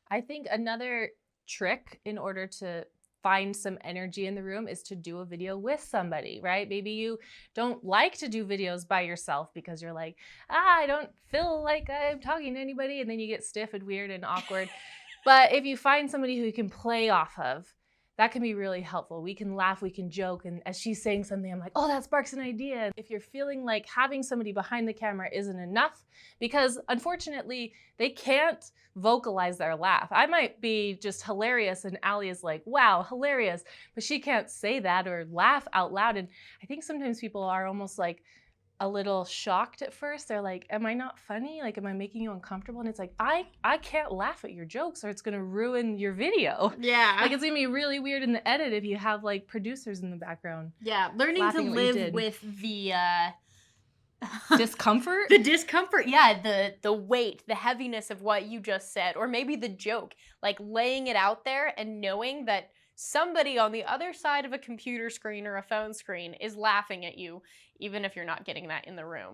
I think another trick in order to find some energy in the room is to do a video with somebody, right? Maybe you don't like to do videos by yourself because you're like, I don't feel like I'm talking to anybody, and then you get stiff and weird and awkward. But if you find somebody who you can play off of, that can be really helpful. We can laugh, we can joke, and as she's saying something, I'm like, oh, that sparks an idea. If you're feeling like having somebody behind the camera isn't enough, because unfortunately, they can't vocalize their laugh. I might be just hilarious and Allie is like, wow, hilarious, but she can't say that or laugh out loud. And I think sometimes people are almost like a little shocked at first. They're like, am I not funny? Like, am I making you uncomfortable? And it's like, I can't laugh at your jokes or it's gonna ruin your video. Yeah. Like, it's gonna be really weird in the edit if you have like producers in the background. Yeah, learning to live with the discomfort. The discomfort, yeah, the weight, the heaviness of what you just said, or maybe the joke, like laying it out there and knowing that somebody on the other side of a computer screen or a phone screen is laughing at you, even if you're not getting that in the room.